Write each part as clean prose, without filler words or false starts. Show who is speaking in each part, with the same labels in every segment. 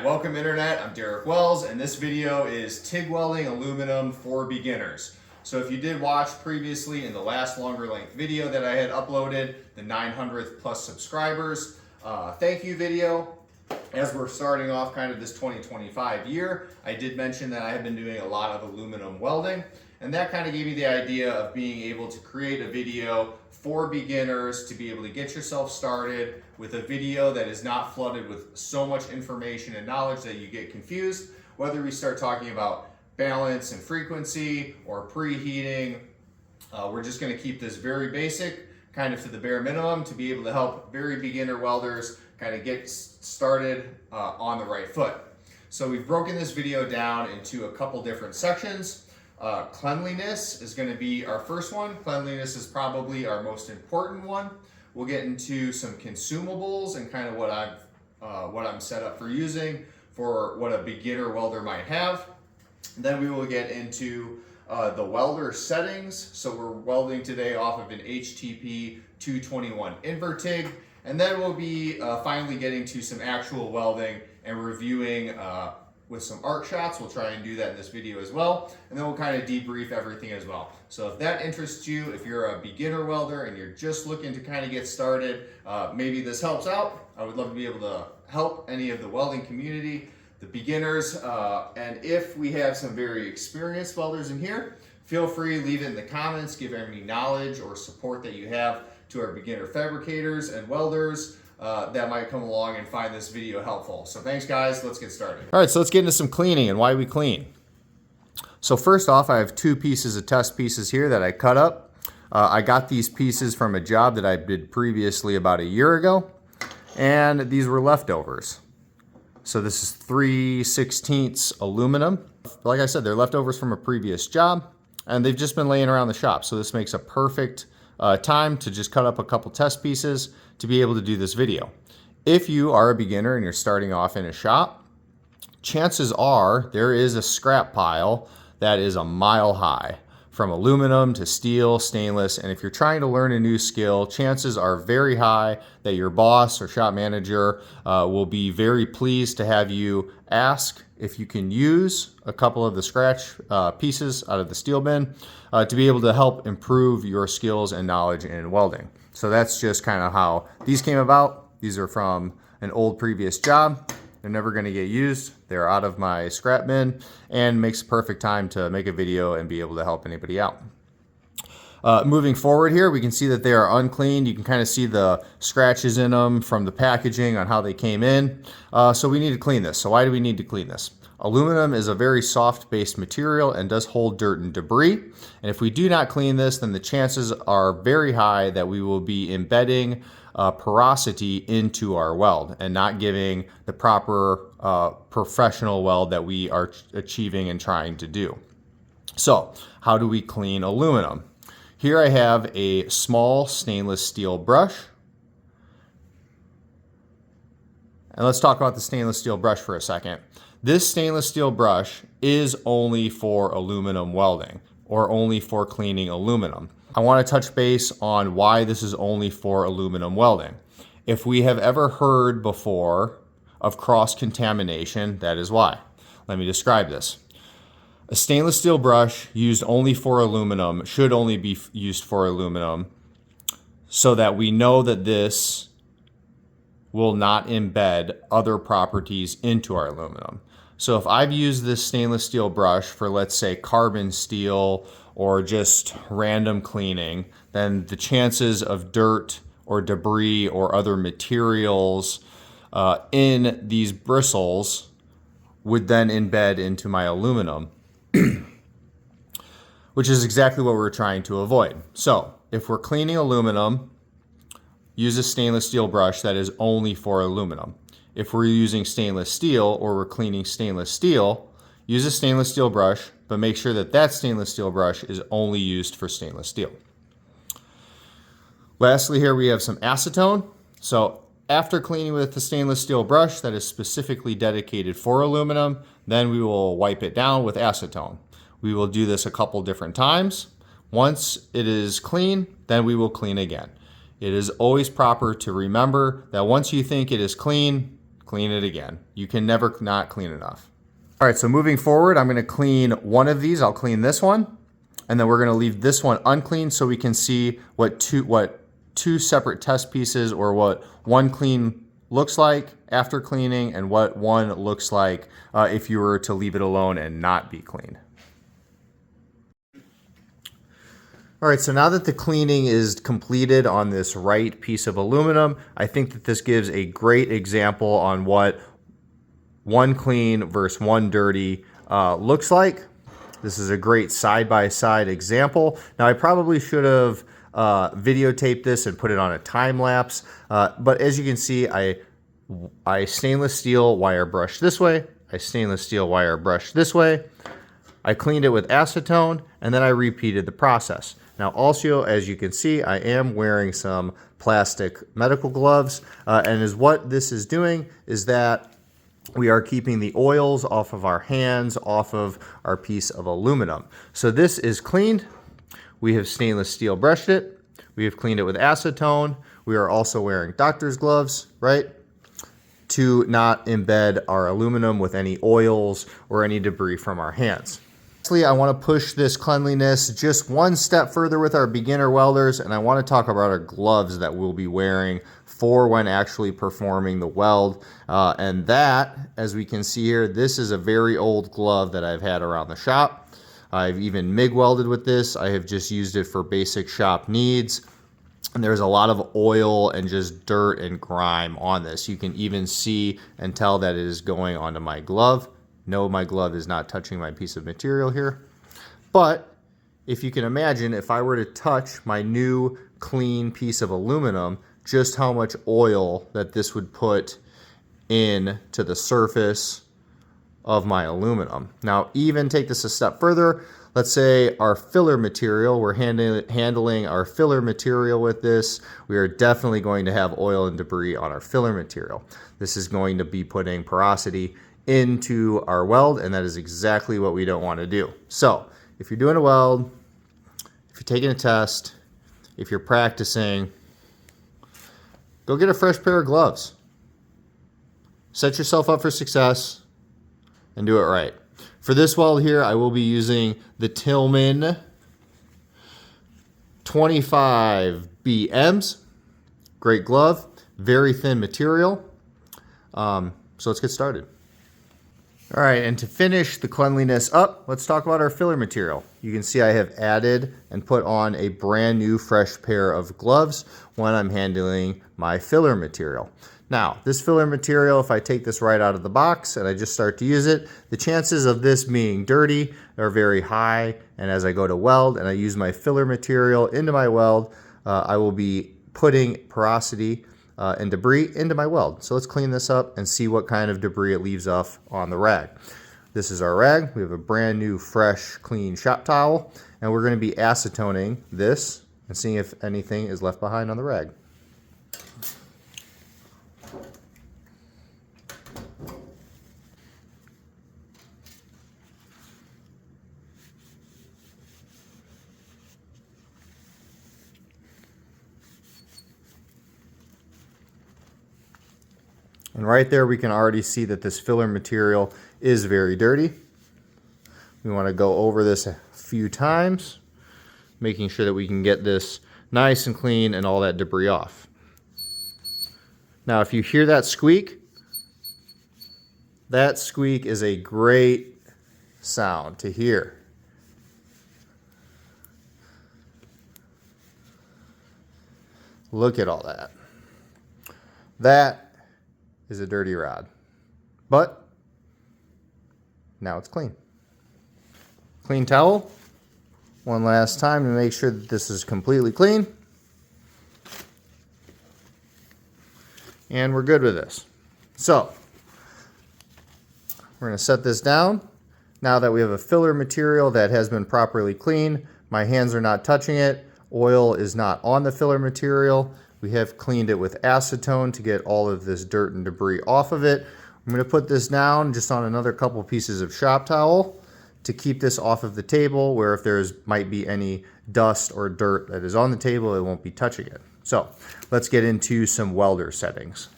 Speaker 1: welcome Internet. I'm Derek Wells, and this video is TIG welding aluminum for beginners. So if you did watch previously in the last longer length video that I had uploaded, the 900th plus subscribers, thank you video. As we're starting off kind of this 2025 year, I did mention that I have been doing a lot of aluminum welding, and that kind of gave me the idea of being able to create a video for beginners to be able to get yourself started with a video that is not flooded with so much information and knowledge that you get confused, whether we start talking about balance and frequency or preheating. We're just going to keep this very basic, kind of to the bare minimum, to be able to help very beginner welders kind of get started on the right foot. So we've broken this video down into a couple different sections. Cleanliness is going to be our first one. Cleanliness is probably our most important one. We'll get into some consumables and kind of what I'm set up for using for what a beginner welder might have. Then we will get into the welder settings. So we're welding today off of an HTP 221 invert TIG, and then we'll be finally getting to some actual welding and reviewing with some arc shots. We'll try and do that in this video as well, and then we'll kind of debrief everything as well. So if that interests you, if you're a beginner welder and you're just looking to kind of get started, maybe this helps out. I would love to be able to help any of the welding community, the beginners, and if we have some very experienced welders in here, feel free, leave it in the comments, give any knowledge or support that you have to our beginner fabricators and welders that might come along and find this video helpful. So thanks guys, let's get started. All right, so let's get into some cleaning and why we clean. So first off, I have two pieces of test pieces here that I cut up. I got these pieces from a job that I did previously about a year ago, and these were leftovers. So this is 3/16 aluminum. Like I said, they're leftovers from a previous job, and they've just been laying around the shop. So this makes a perfect time to just cut up a couple test pieces to be able to do this video. If you are a beginner and you're starting off in a shop, chances are there is a scrap pile that is a mile high, from aluminum to steel, stainless, and if you're trying to learn a new skill, chances are very high that your boss or shop manager will be very pleased to have you ask if you can use a couple of the scratch pieces out of the steel bin to be able to help improve your skills and knowledge in welding. So that's just kind of how these came about. These are from an old previous job. They're never going to get used. They're out of my scrap bin, and makes a perfect time to make a video and be able to help anybody out. Moving forward here, we can see that they are uncleaned. You can kind of see the scratches in them from the packaging on how they came in. So we need to clean this. So why do we need to clean this? Aluminum is a very soft based material and does hold dirt and debris. And if we do not clean this, then the chances are very high that we will be embedding porosity into our weld and not giving the proper professional weld that we are achieving and trying to do. So how do we clean aluminum? Here I have a small stainless steel brush. And let's talk about the stainless steel brush for a second. This stainless steel brush is only for aluminum welding, or only for cleaning aluminum. I want to touch base on why this is only for aluminum welding. If we have ever heard before of cross-contamination, that is why. Let me describe this. A stainless steel brush used only for aluminum should only be used for aluminum, so that we know that this will not embed other properties into our aluminum. So if I've used this stainless steel brush for, let's say, carbon steel or just random cleaning, then the chances of dirt or debris or other materials in these bristles would then embed into my aluminum, which is exactly what we're trying to avoid. So if we're cleaning aluminum, use a stainless steel brush that is only for aluminum. If we're using stainless steel or we're cleaning stainless steel, use a stainless steel brush, but make sure that that stainless steel brush is only used for stainless steel. Lastly, here we have some acetone. So after cleaning with the stainless steel brush that is specifically dedicated for aluminum, then we will wipe it down with acetone. We will do this a couple different times. Once it is clean, then we will clean again. It is always proper to remember that once you think it is clean, clean it again. You can never not clean enough. All right, so moving forward, I'm gonna clean one of these. I'll clean this one, and then we're gonna leave this one unclean so we can see what two separate test pieces, or what one clean looks like after cleaning and what one looks like if you were to leave it alone and not be cleaned. All right, so now that the cleaning is completed on this right piece of aluminum, I think that this gives a great example on what one clean versus one dirty looks like. This is a great side-by-side example. Now, I probably should have videotaped this and put it on a time lapse, but as you can see, I stainless steel wire brush this way, I stainless steel wire brush this way, I cleaned it with acetone, and then I repeated the process. Now also, as you can see, I am wearing some plastic medical gloves, and what this is doing is that we are keeping the oils off of our hands, off of our piece of aluminum. So this is cleaned. We have stainless steel brushed it. We have cleaned it with acetone. We are also wearing doctor's gloves, right? To not embed our aluminum with any oils or any debris from our hands. Lastly, I want to push this cleanliness just one step further with our beginner welders, and I want to talk about our gloves that we'll be wearing for when actually performing the weld. And that, as we can see here, this is a very old glove that I've had around the shop. I've even MIG welded with this. I have just used it for basic shop needs. And there's a lot of oil and just dirt and grime on this. You can even see and tell that it is going onto my glove. No, my glove is not touching my piece of material here. But if you can imagine, if I were to touch my new clean piece of aluminum, just how much oil that this would put in to the surface of my aluminum. Now, even take this a step further. Let's say our filler material, we're handling our filler material with this. We are definitely going to have oil and debris on our filler material. This is going to be putting porosity into our weld, and that is exactly what we don't want to do. So if you're doing a weld, if you're taking a test, if you're practicing, go get a fresh pair of gloves. Set yourself up for success and do it right. For this weld here, I will be using the Tillman 25 BMs. Great glove, very thin material. So let's get started. All right, and to finish the cleanliness up, let's talk about our filler material. You can see I have added and put on a brand new fresh pair of gloves when I'm handling my filler material. Now, this filler material, if I take this right out of the box and I just start to use it, the chances of this being dirty are very high. And as I go to weld and I use my filler material into my weld, I will be putting porosity and debris into my weld. So let's clean this up and see what kind of debris it leaves off on the rag. This is our rag. We have a brand new, fresh, clean shop towel, and we're going to be acetoning this and seeing if anything is left behind on the rag. And right there, we can already see that this filler material is very dirty. We want to go over this a few times, making sure that we can get this nice and clean and all that debris off. Now, if you hear that squeak is a great sound to hear. Look at all that. That is a dirty rod, but now it's clean. Clean towel. One last time to make sure that this is completely clean. And we're good with this. So we're going to set this down. Now that we have a filler material that has been properly cleaned, my hands are not touching it. Oil is not on the filler material. We have cleaned it with acetone to get all of this dirt and debris off of it. I'm going to put this down just on another couple pieces of shop towel to keep this off of the table, where if there's might be any dust or dirt that is on the table, it won't be touching it. So let's get into some welder settings.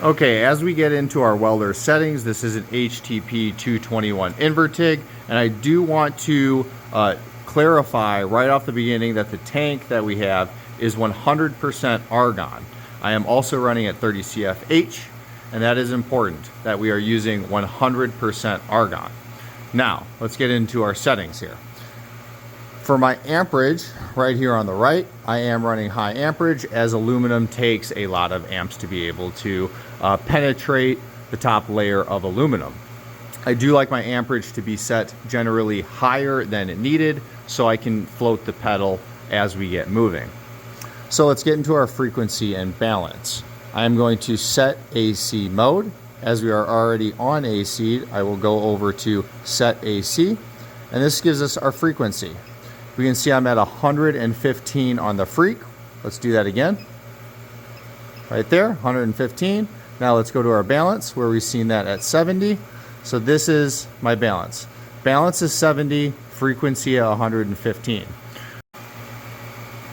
Speaker 1: Okay, as we get into our welder settings, this is an HTP 221 invert TIG, and I do want to clarify right off the beginning that the tank that we have is 100% argon. I am also running at 30 CFH, and that is important that we are using 100% argon. Now, let's get into our settings here. For my amperage, right here on the right, I am running high amperage, as aluminum takes a lot of amps to be able to penetrate the top layer of aluminum. I do like my amperage to be set generally higher than it needed so I can float the pedal as we get moving. So let's get into our frequency and balance. I am going to set AC mode. As we are already on AC, I will go over to set AC, and this gives us our frequency. We can see I'm at 115 on the freak. Let's do that again. Right there, 115. Now let's go to our balance where we've seen that at 70. So this is my balance. Balance is 70, frequency at 115.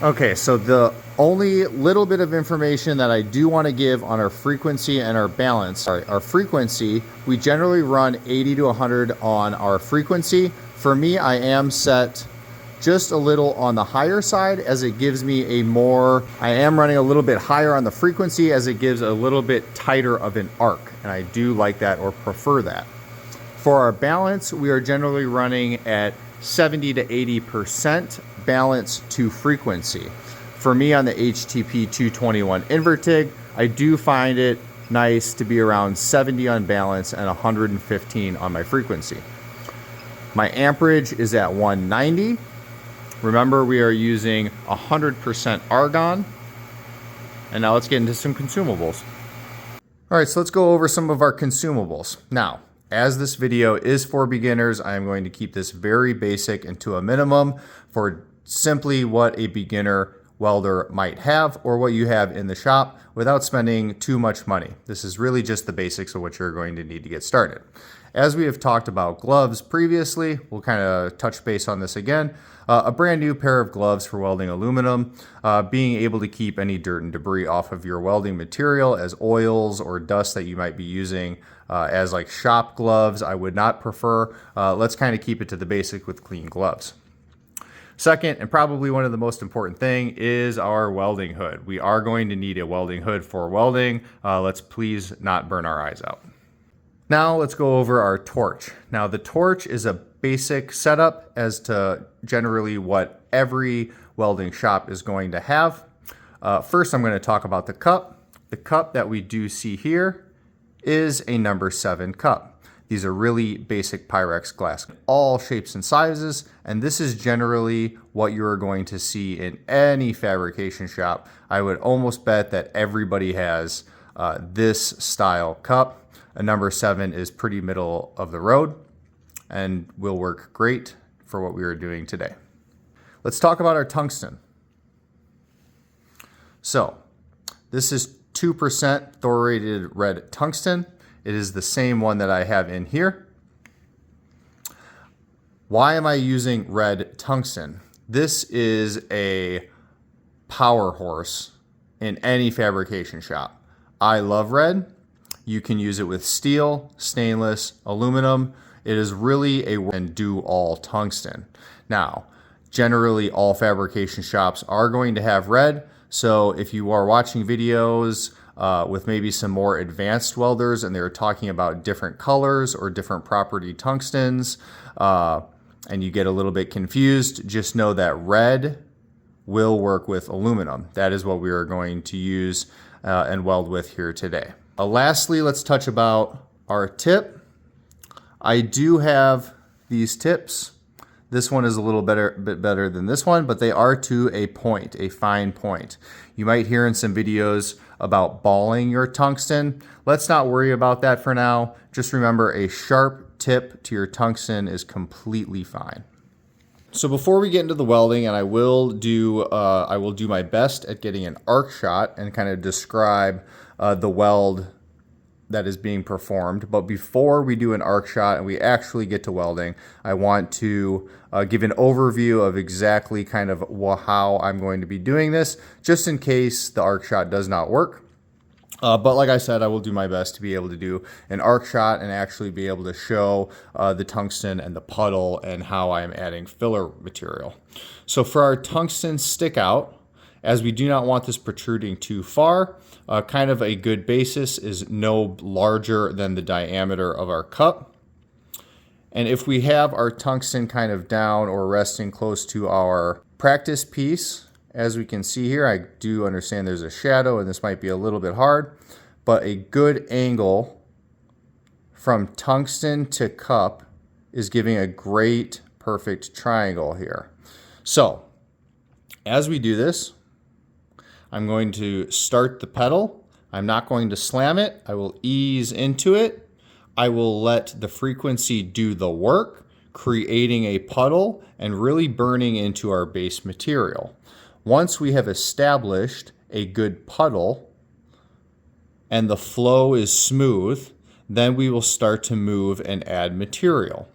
Speaker 1: Okay, so the only little bit of information that I do want to give on our frequency and our balance. Our frequency, we generally run 80 to 100 on our frequency. For me, I am set just a little on the higher side, as it gives me I am running a little bit higher on the frequency as it gives a little bit tighter of an arc, and I do like that or prefer that. For our balance, we are generally running at 70 to 80% balance to frequency. For me on the HTP 221 invert TIG, I do find it nice to be around 70 on balance and 115 on my frequency. My amperage is at 190. Remember, we are using 100% argon. And now let's get into some consumables. All right, so let's go over some of our consumables. Now, as this video is for beginners, I am going to keep this very basic and to a minimum for simply what a beginner welder might have or what you have in the shop without spending too much money. This is really just the basics of what you're going to need to get started. As we have talked about gloves previously, we'll kind of touch base on this again. A brand new pair of gloves for welding aluminum, being able to keep any dirt and debris off of your welding material as oils or dust that you might be using as like shop gloves, I would not prefer. Let's kind of keep it to the basic with clean gloves. Second, and probably one of the most important thing, is our welding hood. We are going to need a welding hood for welding. Let's please not burn our eyes out. Now let's go over our torch. Now the torch is a basic setup as to generally what every welding shop is going to have. First, I'm going to talk about the cup. The cup that we do see here is a number 7 cup. These are really basic Pyrex glass, all shapes and sizes, and this is generally what you're going to see in any fabrication shop. I would almost bet that everybody has this style cup. A number 7 is pretty middle of the road and will work great for what we are doing today. Let's talk about our tungsten. So this is 2% thoriated red tungsten. It is the same one that I have in here. Why am I using red tungsten? This is a power horse in any fabrication shop. I love red. You can use it with steel, stainless, aluminum. It is really and do all tungsten. Now, generally all fabrication shops are going to have red. So if you are watching videos with maybe some more advanced welders and they're talking about different colors or different property tungstens, and you get a little bit confused, just know that red will work with aluminum. That is what we are going to use and weld with here today. Lastly, let's touch about our tip. I do have these tips. This one is a little bit better than this one, but they are to a point, a fine point. You might hear in some videos about balling your tungsten. Let's not worry about that for now. Just remember, a sharp tip to your tungsten is completely fine. So before we get into the welding, and I will do my best at getting an arc shot and kind of describe the weld that is being performed. But before we do an arc shot and we actually get to welding, I want to give an overview of exactly kind of how I'm going to be doing this, just in case the arc shot does not work. But like I said, I will do my best to be able to do an arc shot and actually be able to show the tungsten and the puddle and how I'm adding filler material. So for our tungsten stick out, as we do not want this protruding too far, kind of a good basis is no larger than the diameter of our cup. And if we have our tungsten kind of down or resting close to our practice piece, as we can see here, I do understand there's a shadow and this might be a little bit hard, but a good angle from tungsten to cup is giving a great, perfect triangle here. So, as we do this, I'm going to start the pedal. I'm not going to slam it. I will ease into it. I will let the frequency do the work, creating a puddle and really burning into our base material. Once we have established a good puddle and the flow is smooth, then we will start to move and add material.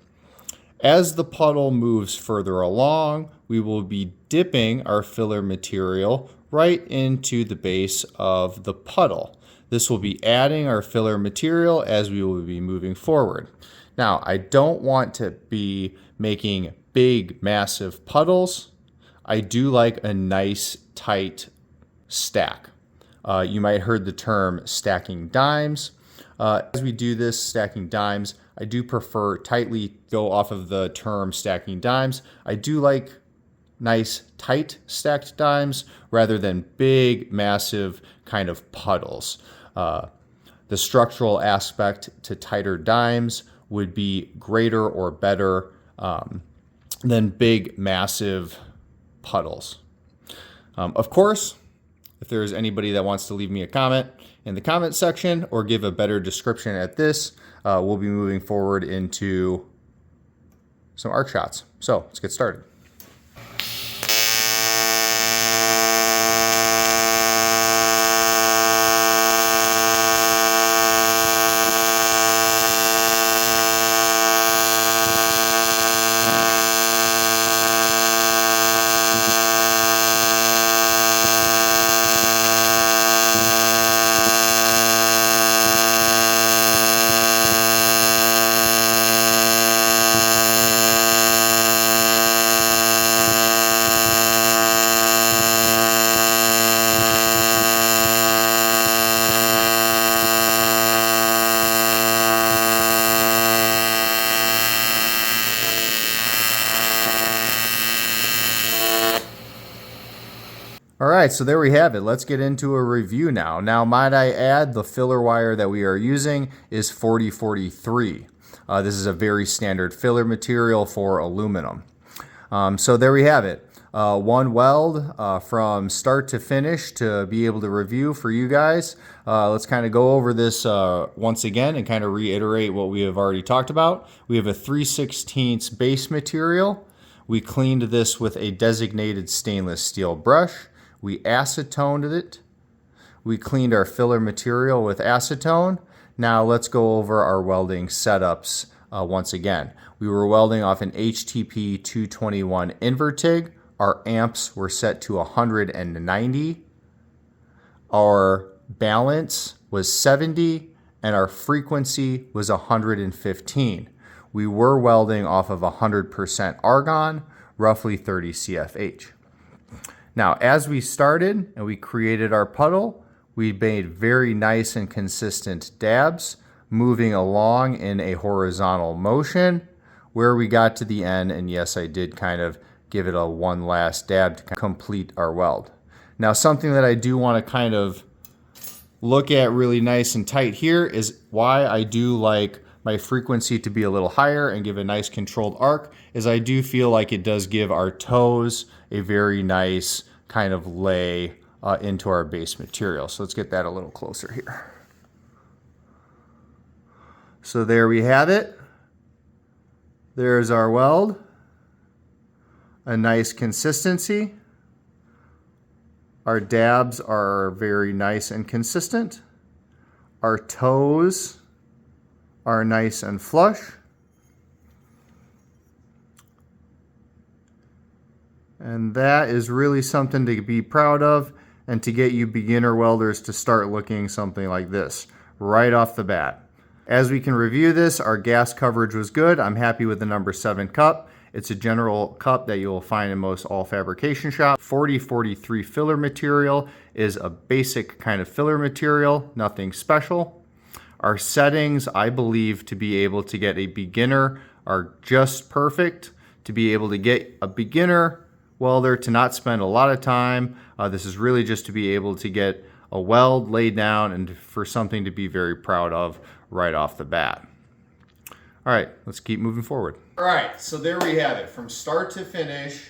Speaker 1: As the puddle moves further along, we will be dipping our filler material right into the base of the puddle. This will be adding our filler material as we will be moving forward. Now, I don't want to be making big, massive puddles. I do like a nice, tight stack. You might have heard the term stacking dimes. As we do this, stacking dimes, I do prefer tightly go off of the term stacking dimes. I do like nice, tight stacked dimes rather than big, massive kind of puddles. The structural aspect to tighter dimes would be greater or better than big, massive puddles. Of course, if there's anybody that wants to leave me a comment in the comment section or give a better description at this, we'll be moving forward into some arc shots. So let's get started. All right, so there we have it. Let's get into a review now. Now, might I add, the filler wire that we are using is 4043. This is a very standard filler material for aluminum. So there we have it. One weld from start to finish to be able to review for you guys. Let's kind of go over this once again and kind of reiterate what we have already talked about. We have a 3/16 base material. We cleaned this with a designated stainless steel brush. We acetoned it. We cleaned our filler material with acetone. Now let's go over our welding setups once again. We were welding off an HTP 221 invert TIG. Our amps were set to 190. Our balance was 70 and our frequency was 115. We were welding off of 100% argon, roughly 30 CFH. Now, as we started and we created our puddle, we made very nice and consistent dabs, moving along in a horizontal motion where we got to the end. And yes, I did kind of give it a one last dab to complete our weld. Now, something that I do want to kind of look at really nice and tight here is why I do like my frequency to be a little higher and give a nice controlled arc, is I do feel like it does give our toes a very nice kind of lay into our base material. So let's get that a little closer here. So there we have it. There's our weld. A nice consistency. Our dabs are very nice and consistent. Our toes are nice and flush. And that is really something to be proud of. and to get you beginner welders to start looking something like this right off the bat. As we can review this, our gas coverage was good. I'm happy with the number 7 cup. It's a general cup that you will find in most all fabrication shops. 4043 filler material is a basic kind of filler material, nothing special. Our settings, I believe, to be able to get a beginner are just perfect. To be able to get a beginner welder to not spend a lot of time. This is really just to be able to get a weld laid down and for something to be very proud of right off the bat. All right, let's keep moving forward. All right, so there we have it. From start to finish,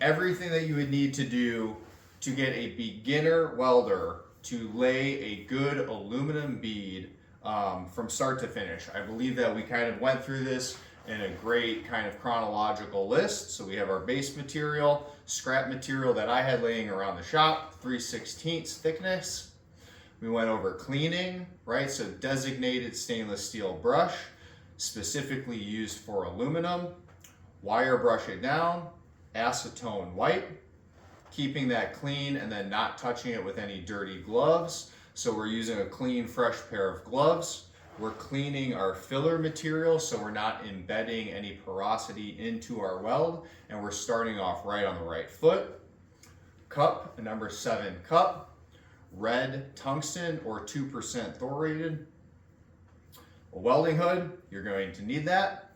Speaker 1: everything that you would need to do to get a beginner welder to lay a good aluminum bead from start to finish. I believe that we kind of went through this in a great kind of chronological list. So we have our base material, scrap material that I had laying around the shop, 3/16 thickness. We went over cleaning, right? So designated stainless steel brush, specifically used for aluminum. Wire brush it down, acetone white, keeping that clean and then not touching it with any dirty gloves. So we're using a clean, fresh pair of gloves. We're cleaning our filler material so we're not embedding any porosity into our weld, and we're starting off right on the right foot. Cup, a number 7 cup, red tungsten or 2% thoriated. A welding hood, you're going to need that.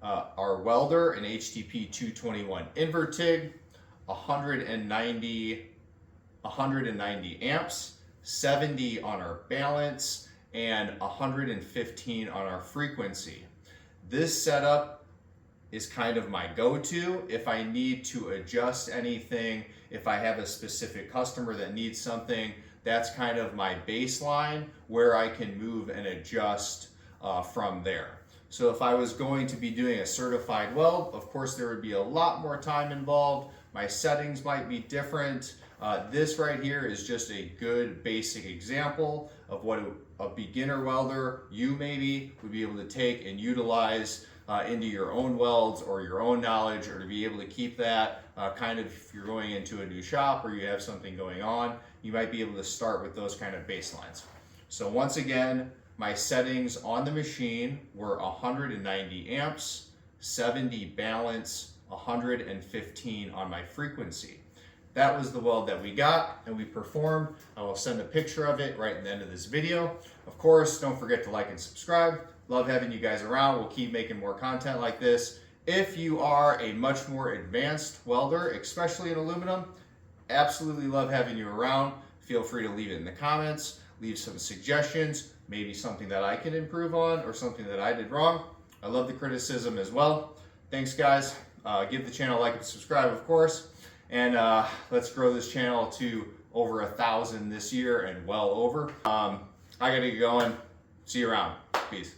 Speaker 1: Our welder, an HTP 221 invert TIG, 190 amps, 70 on our balance, and 115 on our frequency. This setup is kind of my go-to if I need to adjust anything, if I have a specific customer that needs something. That's kind of my baseline where I can move and adjust from there. So if I was going to be doing a certified weld, of course there would be a lot more time involved. My settings might be different. This right here is just a good basic example of what a beginner welder, you maybe, would be able to take and utilize into your own welds or your own knowledge, or to be able to keep that kind of, if you're going into a new shop or you have something going on, you might be able to start with those kind of baselines. So once again, my settings on the machine were 190 amps, 70 balance, 115 on my frequency. That was the weld that we got and we performed. I will send a picture of it right at the end of this video. Of course, don't forget to like and subscribe. Love having you guys around. We'll keep making more content like this. If you are a much more advanced welder, especially in aluminum, absolutely love having you around. Feel free to leave it in the comments, leave some suggestions, maybe something that I can improve on or something that I did wrong. I love the criticism as well. Thanks guys. Give the channel a like and subscribe, of course. And let's grow this channel to over 1,000 this year and well over. I gotta get going. See you around. Peace.